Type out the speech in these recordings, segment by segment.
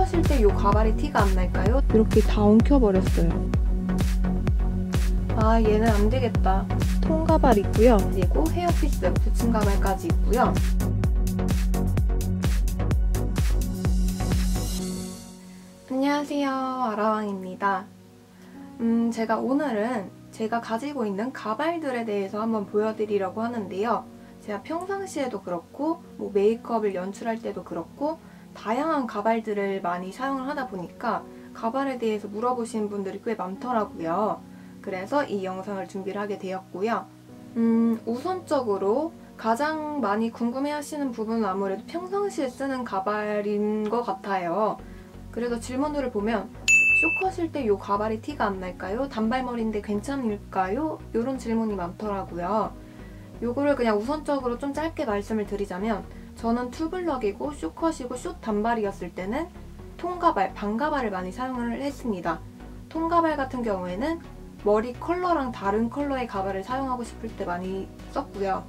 컷일 때 이 가발이 티가 안 날까요? 이렇게 다 엉켜버렸어요. 아, 얘는 안 되겠다. 통가발 있고요. 그리고 헤어피스, 붙임 가발까지 있고요. 안녕하세요, 아라왕입니다. 제가 오늘은 제가 가지고 있는 가발들에 대해서 한번 보여드리려고 하는데요. 제가 평상시에도 그렇고 뭐 메이크업을 연출할 때도 그렇고 다양한 가발들을 많이 사용을 하다 보니까 가발에 대해서 물어보시는 분들이 꽤 많더라고요. 그래서 이 영상을 준비를 하게 되었고요. 우선적으로 가장 많이 궁금해하시는 부분은 아무래도 평상시에 쓰는 가발인 것 같아요. 그래서 질문들을 보면 쇼컷일 때 이 가발이 티가 안 날까요? 단발머리인데 괜찮을까요? 이런 질문이 많더라고요. 요거를 그냥 우선적으로 좀 짧게 말씀을 드리자면 저는 투블럭이고 쇼컷이고 숏 단발이었을 때는 통가발, 반가발을 많이 사용을 했습니다. 통가발 같은 경우에는 머리 컬러랑 다른 컬러의 가발을 사용하고 싶을 때 많이 썼고요.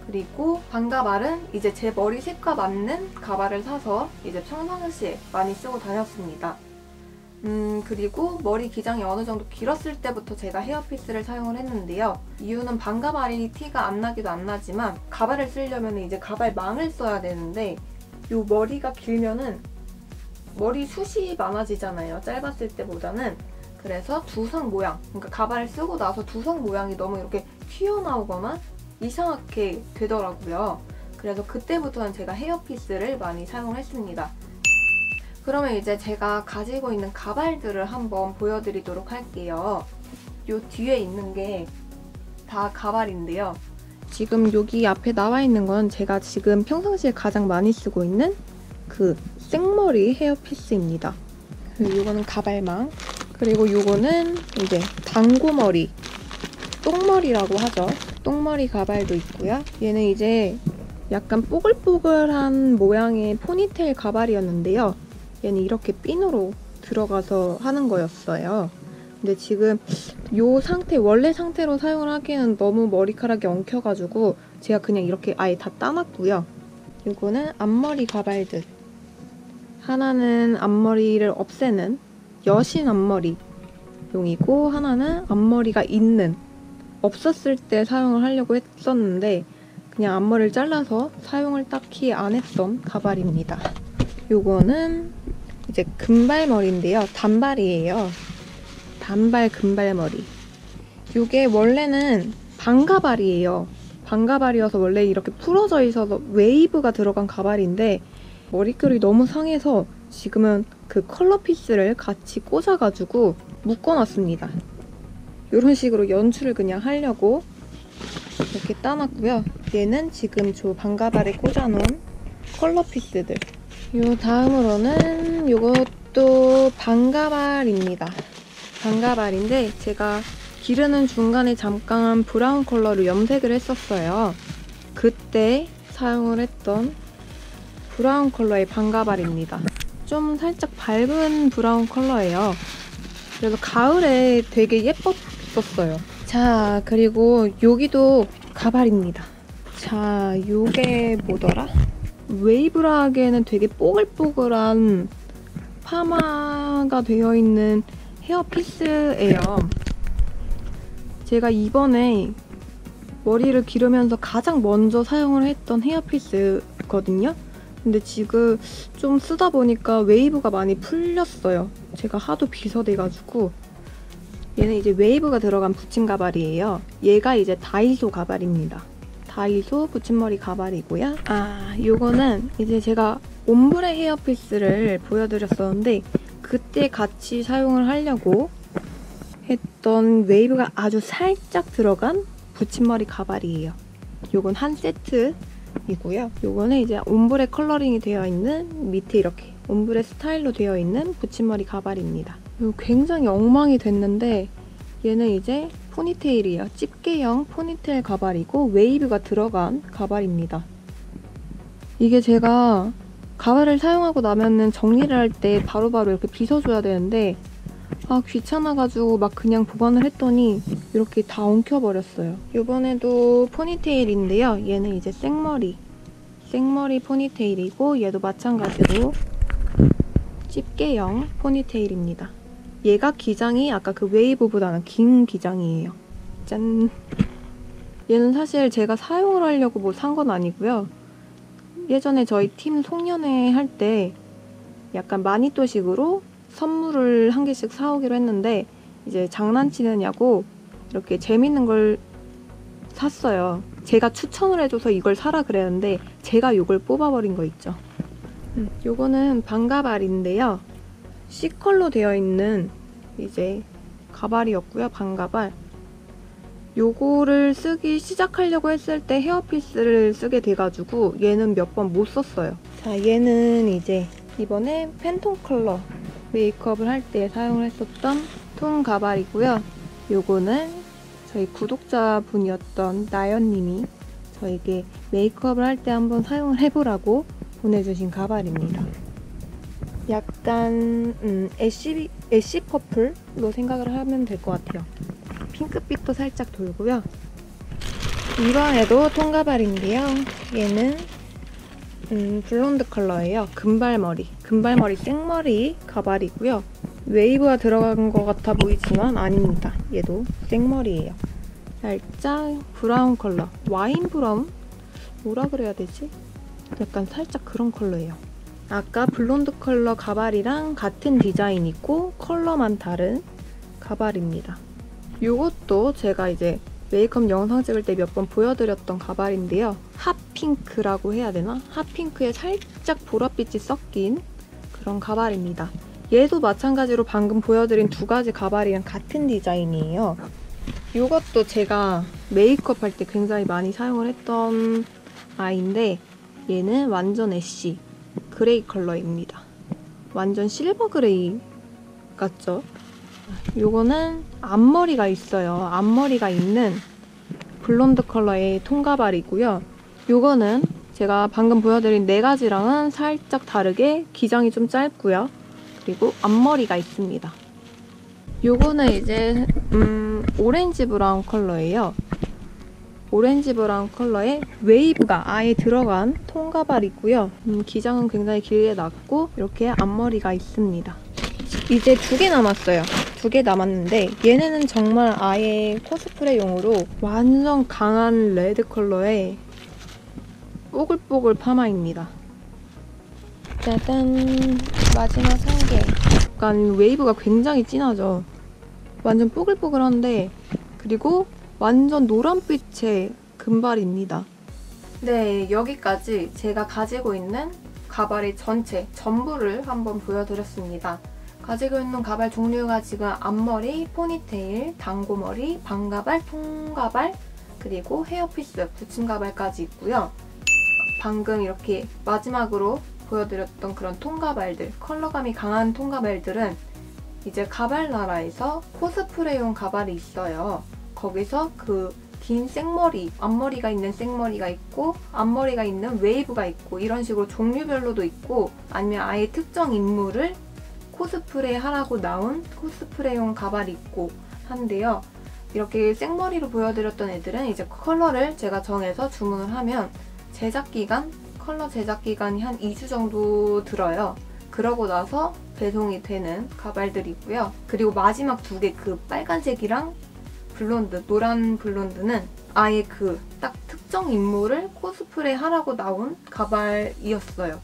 그리고 반가발은 이제 제 머리 색과 맞는 가발을 사서 이제 평상시에 많이 쓰고 다녔습니다. 그리고 머리 기장이 어느 정도 길었을 때부터 제가 헤어피스를 사용을 했는데요. 이유는 반가발이 티가 안 나기도 안 나지만 가발을 쓰려면 이제 가발망을 써야 되는데 요 머리가 길면은 머리 숱이 많아지잖아요. 짧았을 때보다는. 그래서 두상 모양, 그러니까 가발을 쓰고 나서 두상 모양이 너무 이렇게 튀어나오거나 이상하게 되더라고요. 그래서 그때부터는 제가 헤어피스를 많이 사용을 했습니다. 그러면 이제 제가 가지고 있는 가발들을 한번 보여드리도록 할게요. 요 뒤에 있는 게 다 가발인데요. 지금 여기 앞에 나와 있는 건 제가 지금 평상시에 가장 많이 쓰고 있는 그 생머리 헤어피스입니다. 그리고 요거는 가발망. 그리고 요거는 이제 당고머리, 똥머리라고 하죠. 똥머리 가발도 있고요. 얘는 이제 약간 뽀글뽀글한 모양의 포니테일 가발이었는데요. 얘는 이렇게 핀으로 들어가서 하는 거였어요. 근데 지금 요 상태, 원래 상태로 사용을 하기에는 너무 머리카락이 엉켜가지고 제가 그냥 이렇게 아예 다 따놨고요. 요거는 앞머리 가발들. 하나는 앞머리를 없애는 여신 앞머리 용이고 하나는 앞머리가 있는, 없었을 때 사용을 하려고 했었는데 그냥 앞머리를 잘라서 사용을 딱히 안 했던 가발입니다. 요거는 이제 금발머리인데요. 단발이에요. 단발 금발머리. 요게 원래는 반가발이에요. 반가발이어서 원래 이렇게 풀어져 있어서 웨이브가 들어간 가발인데 머릿결이 너무 상해서 지금은 그 컬러 피스를 같이 꽂아가지고 묶어놨습니다. 이런 식으로 연출을 그냥 하려고 이렇게 따놨고요. 얘는 지금 저 반가발에 꽂아놓은 컬러 피스들. 요 다음으로는 요것도 반가발입니다. 반가발인데 제가 기르는 중간에 잠깐 브라운 컬러로 염색을 했었어요. 그때 사용을 했던 브라운 컬러의 반가발입니다. 좀 살짝 밝은 브라운 컬러예요. 그래서 가을에 되게 예뻤었어요. 자, 그리고 여기도 가발입니다. 자, 요게 뭐더라? 웨이브락에는 되게 뽀글뽀글한 파마가 되어 있는 헤어피스예요. 제가 이번에 머리를 기르면서 가장 먼저 사용을 했던 헤어피스거든요. 근데 지금 좀 쓰다 보니까 웨이브가 많이 풀렸어요. 제가 하도 비서돼가지고. 얘는 이제 웨이브가 들어간 붙임 가발이에요. 얘가 이제 다이소 가발입니다. 다이소 붙임머리 가발이고요. 아, 요거는 이제 제가 옴브레 헤어피스를 보여드렸었는데 그때 같이 사용을 하려고 했던 웨이브가 아주 살짝 들어간 붙임머리 가발이에요. 요건 한 세트이고요. 요거는 이제 옴브레 컬러링이 되어 있는 밑에 이렇게 옴브레 스타일로 되어 있는 붙임머리 가발입니다. 이거 굉장히 엉망이 됐는데 얘는 이제 포니테일이에요. 집게형 포니테일 가발이고 웨이브가 들어간 가발입니다. 이게 제가 가발을 사용하고 나면은 정리를 할 때 바로바로 이렇게 빗어줘야 되는데 아, 귀찮아가지고 막 그냥 보관을 했더니 이렇게 다 엉켜버렸어요. 이번에도 포니테일인데요. 얘는 이제 생머리 포니테일이고 얘도 마찬가지로 집게형 포니테일입니다. 얘가 기장이 아까 그 웨이브보다는 긴 기장이에요. 짠! 얘는 사실 제가 사용을 하려고 뭐 산 건 아니고요. 예전에 저희 팀 송년회 할 때 약간 마니또식으로 선물을 한 개씩 사오기로 했는데 이제 장난치느냐고 이렇게 재밌는 걸 샀어요. 제가 추천을 해줘서 이걸 사라 그랬는데 제가 이걸 뽑아버린 거 있죠. 요거는 반가발인데요. C컬로 되어 있는 이제 가발이었고요. 반가발. 요거를 쓰기 시작하려고 했을 때 헤어피스를 쓰게 돼가지고 얘는 몇 번 못 썼어요. 자, 얘는 이제 이번에 팬톤 컬러 메이크업을 할 때 사용을 했었던 톤 가발이고요. 요거는 저희 구독자분이었던 나연님이 저에게 메이크업을 할 때 한번 사용을 해보라고 보내주신 가발입니다. 약간 애쉬 퍼플로 생각을 하면 될 것 같아요. 핑크빛도 살짝 돌고요. 이번에도 톤가발인데요. 얘는 블론드 컬러예요. 금발머리 생머리 가발이고요. 웨이브가 들어간 것 같아 보이지만 아닙니다. 얘도 생머리예요. 살짝 브라운 컬러, 와인 브라운? 뭐라 그래야 되지? 약간 살짝 그런 컬러예요. 아까 블론드 컬러 가발이랑 같은 디자인이고 컬러만 다른 가발입니다. 이것도 제가 이제 메이크업 영상 찍을 때 몇 번 보여드렸던 가발인데요. 핫핑크라고 해야 되나? 핫핑크에 살짝 보랏빛이 섞인 그런 가발입니다. 얘도 마찬가지로 방금 보여드린 두 가지 가발이랑 같은 디자인이에요. 이것도 제가 메이크업 할 때 굉장히 많이 사용을 했던 아이인데 얘는 완전 애쉬 그레이 컬러입니다. 완전 실버 그레이 같죠? 요거는 앞머리가 있어요. 앞머리가 있는 블론드 컬러의 톤가발이고요. 요거는 제가 방금 보여드린 네 가지랑은 살짝 다르게 기장이 좀 짧고요. 그리고 앞머리가 있습니다. 요거는 이제 오렌지 브라운 컬러예요. 오렌지 브라운 컬러에 웨이브가 아예 들어간 톤가발이고요. 기장은 굉장히 길게 났고 이렇게 앞머리가 있습니다. 이제 두 개 남았어요. 두 개 남았는데 얘네는 정말 아예 코스프레용으로 완전 강한 레드 컬러의 뽀글뽀글 파마입니다. 짜잔! 마지막 3개. 약간 웨이브가 굉장히 진하죠. 완전 뽀글뽀글한데 그리고 완전 노란빛의 금발입니다. 네, 여기까지 제가 가지고 있는 가발의 전부를 한번 보여드렸습니다. 가지고 있는 가발 종류가 지금 앞머리, 포니테일, 단고머리, 반가발, 통가발, 그리고 헤어피스, 붙임가발까지 있고요. 방금 이렇게 마지막으로 보여드렸던 그런 통가발들, 컬러감이 강한 통가발들은 이제 가발나라에서 코스프레용 가발이 있어요. 거기서 그 긴 생머리, 앞머리가 있는 생머리가 있고 앞머리가 있는 웨이브가 있고 이런 식으로 종류별로도 있고 아니면 아예 특정 인물을 코스프레 하라고 나온 코스프레용 가발이 있고 한데요. 이렇게 생머리로 보여드렸던 애들은 이제 컬러를 제가 정해서 주문을 하면 컬러 제작 기간이 한 2주 정도 들어요. 그러고 나서 배송이 되는 가발들이고요. 그리고 마지막 두 개, 그 빨간색이랑 블론드, 노란 블론드는 아예 그 딱 특정 인물을 코스프레 하라고 나온 가발이었어요.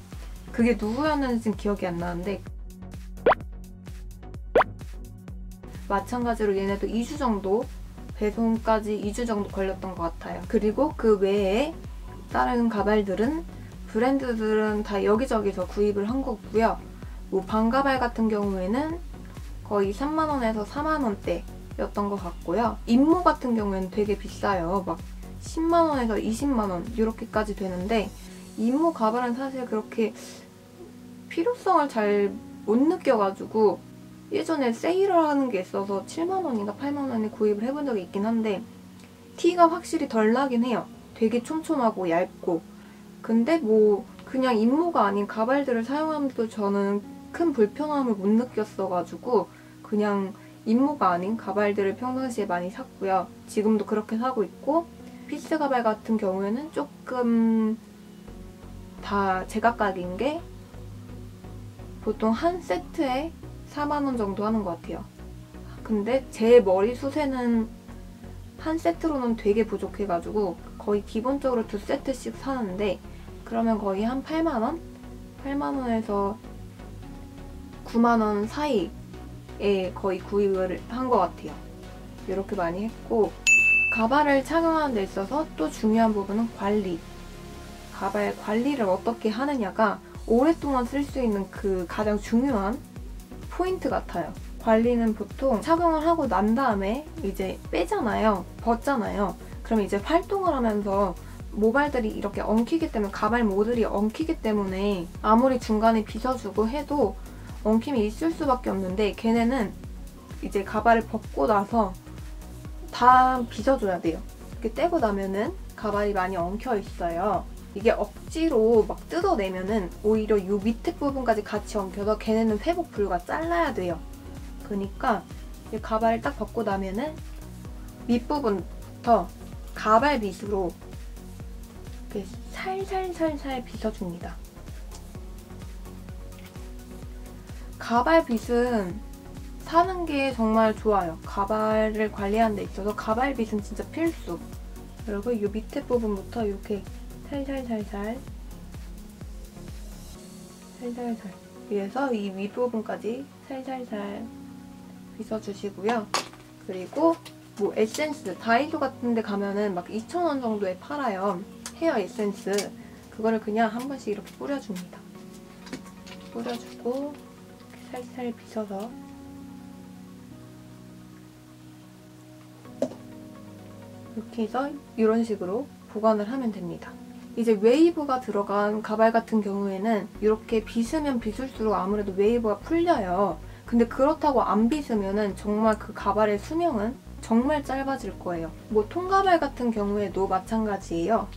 그게 누구였는지는 기억이 안 나는데 마찬가지로 얘네도 2주 정도, 배송까지 2주 정도 걸렸던 것 같아요. 그리고 그 외에 다른 가발들은 브랜드들은 다 여기저기서 구입을 한 거고요. 뭐 반가발 같은 경우에는 거의 3만원에서 4만원대였던 것 같고요. 임모 같은 경우에는 되게 비싸요. 막 10만원에서 20만원 이렇게까지 되는데 임모 가발은 사실 그렇게 필요성을 잘 못 느껴가지고 예전에 세일을 하는 게 있어서 7만원인가 8만원에 구입을 해본 적이 있긴 한데 티가 확실히 덜 나긴 해요. 되게 촘촘하고 얇고. 근데 뭐 그냥 임모가 아닌 가발들을 사용하면서 저는 큰 불편함을 못 느꼈어가지고 그냥 임모가 아닌 가발들을 평상시에 많이 샀고요. 지금도 그렇게 사고 있고 피스 가발 같은 경우에는 조금 다 제각각인 게 보통 한 세트에 4만 원 정도 하는 것 같아요. 근데 제 머리숱에는 한 세트로는 되게 부족해가지고 거의 기본적으로 2세트씩 사는데, 그러면 거의 한 8만 원? 8만 원에서 9만 원 사이에 거의 구입을 한 것 같아요. 이렇게 많이 했고, 가발을 착용하는 데 있어서 또 중요한 부분은 관리. 가발 관리를 어떻게 하느냐가 오랫동안 쓸 수 있는 그 가장 중요한 포인트 같아요. 관리는 보통 착용을 하고 난 다음에 이제 빼잖아요. 벗잖아요. 그럼 이제 활동을 하면서 모발들이 이렇게 엉키기 때문에, 가발 모들이 엉키기 때문에 아무리 중간에 빗어주고 해도 엉킴이 있을 수밖에 없는데, 걔네는 이제 가발을 벗고 나서 다 빗어줘야 돼요. 이렇게 떼고 나면은 가발이 많이 엉켜 있어요. 이게 억지로 막 뜯어내면은 오히려 이 밑에 부분까지 같이 엉켜서 걔네는 회복 불가, 잘라야 돼요. 그러니까 이 가발을 딱 벗고 나면은 밑부분부터 가발빗으로 이렇게 살살살살 빗어줍니다. 가발빗은 사는 게 정말 좋아요. 가발을 관리하는 데 있어서 가발빗은 진짜 필수. 그리고 이 밑에 부분부터 이렇게 살살살살 위에서 이 윗부분까지 살살살 빗어주시고요. 그리고 뭐 에센스, 다이소 같은 데 가면은 막 2,000원 정도에 팔아요. 헤어 에센스. 그거를 그냥 한 번씩 이렇게 뿌려줍니다. 뿌려주고 살살 빗어서 이렇게 해서 이런 식으로 보관을 하면 됩니다. 이제 웨이브가 들어간 가발 같은 경우에는 이렇게 빗으면 빗을수록 아무래도 웨이브가 풀려요. 근데 그렇다고 안 빗으면은 정말 그 가발의 수명은 정말 짧아질 거예요. 뭐 통가발 같은 경우에도 마찬가지예요.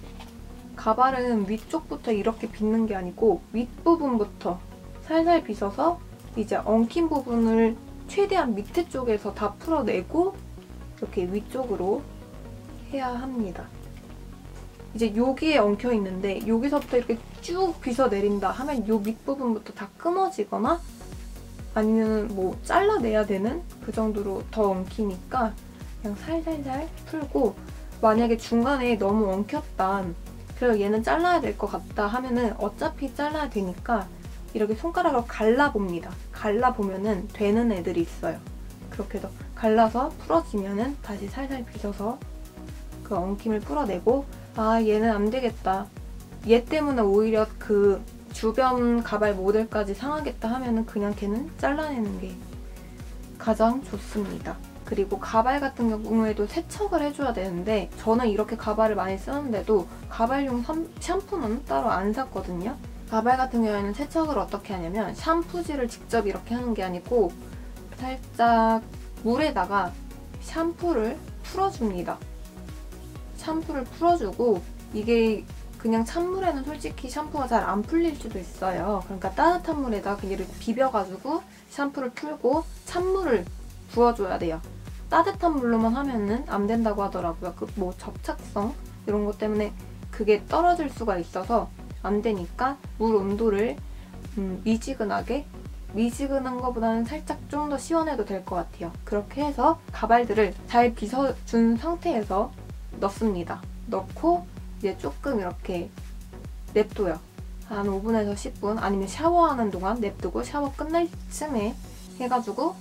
가발은 위쪽부터 이렇게 빗는 게 아니고 윗부분부터 살살 빗어서 이제 엉킨 부분을 최대한 밑에 쪽에서 다 풀어내고 이렇게 위쪽으로 해야 합니다. 이제 여기에 엉켜 있는데 여기서부터 이렇게 쭉 빗어 내린다 하면 요 밑부분부터 다 끊어지거나 아니면 뭐 잘라내야 되는 그 정도로 더 엉키니까 그냥 살살살 풀고, 만약에 중간에 너무 엉켰다, 그래서 얘는 잘라야 될 것 같다 하면은 어차피 잘라야 되니까 이렇게 손가락으로 갈라봅니다. 갈라보면은 되는 애들이 있어요. 그렇게 해서 갈라서 풀어지면은 다시 살살 빗어서 그 엉킴을 풀어내고, 아 얘는 안 되겠다, 얘 때문에 오히려 그 주변 가발 모델까지 상하겠다 하면은 그냥 걔는 잘라내는 게 가장 좋습니다. 그리고 가발 같은 경우에도 세척을 해줘야 되는데, 저는 이렇게 가발을 많이 쓰는데도 가발용 샴푸는 따로 안 샀거든요. 가발 같은 경우에는 세척을 어떻게 하냐면 샴푸질을 직접 이렇게 하는 게 아니고 살짝 물에다가 샴푸를 풀어줍니다. 샴푸를 풀어주고, 이게 그냥 찬물에는 솔직히 샴푸가 잘 안 풀릴 수도 있어요. 그러니까 따뜻한 물에다 그냥 비벼가지고 샴푸를 풀고 찬물을 부어줘야 돼요. 따뜻한 물로만 하면은 안 된다고 하더라고요. 그 뭐 접착성 이런 것 때문에 그게 떨어질 수가 있어서 안 되니까 물 온도를 미지근한 것보다는 살짝 좀 더 시원해도 될 것 같아요. 그렇게 해서 가발들을 잘 빗어준 상태에서 넣습니다. 넣고 이제 조금 이렇게 냅둬요. 한 5분에서 10분, 아니면 샤워하는 동안 냅두고 샤워 끝날 쯤에 해가지고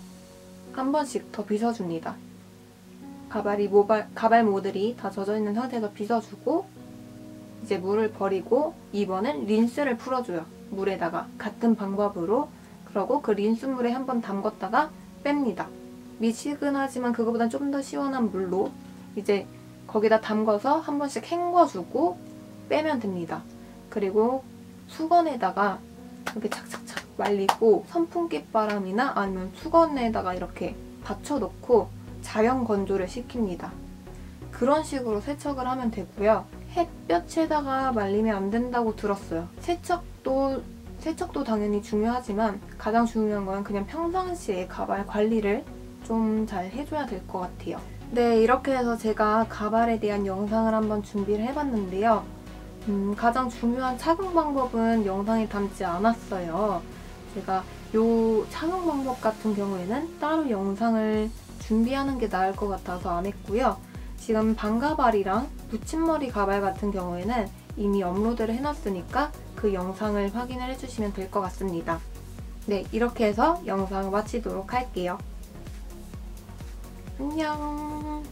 한 번씩 더 빗어줍니다. 가발 모들이 다 젖어있는 상태에서 빗어주고 이제 물을 버리고 이번엔 린스를 풀어줘요. 물에다가 같은 방법으로. 그러고 그 린스물에 한번 담궜다가 뺍니다. 미지근하지만 그거보단 좀 더 시원한 물로 이제 거기다 담궈서 한 번씩 헹궈주고 빼면 됩니다. 그리고 수건에다가 이렇게 착착착 말리고 선풍기바람이나 아니면 수건에다가 이렇게 받쳐놓고 자연 건조를 시킵니다. 그런 식으로 세척을 하면 되고요. 햇볕에다가 말리면 안 된다고 들었어요. 세척도 당연히 중요하지만 가장 중요한 건 그냥 평상시에 가발 관리를 좀 잘 해줘야 될 것 같아요. 네, 이렇게 해서 제가 가발에 대한 영상을 한번 준비를 해봤는데요. 가장 중요한 착용 방법은 영상에 담지 않았어요. 제가 요 착용 방법 같은 경우에는 따로 영상을 준비하는 게 나을 것 같아서 안 했고요. 지금 반가발이랑 붙임머리 가발 같은 경우에는 이미 업로드를 해놨으니까 그 영상을 확인을 해주시면 될 것 같습니다. 네, 이렇게 해서 영상 마치도록 할게요. 안녕.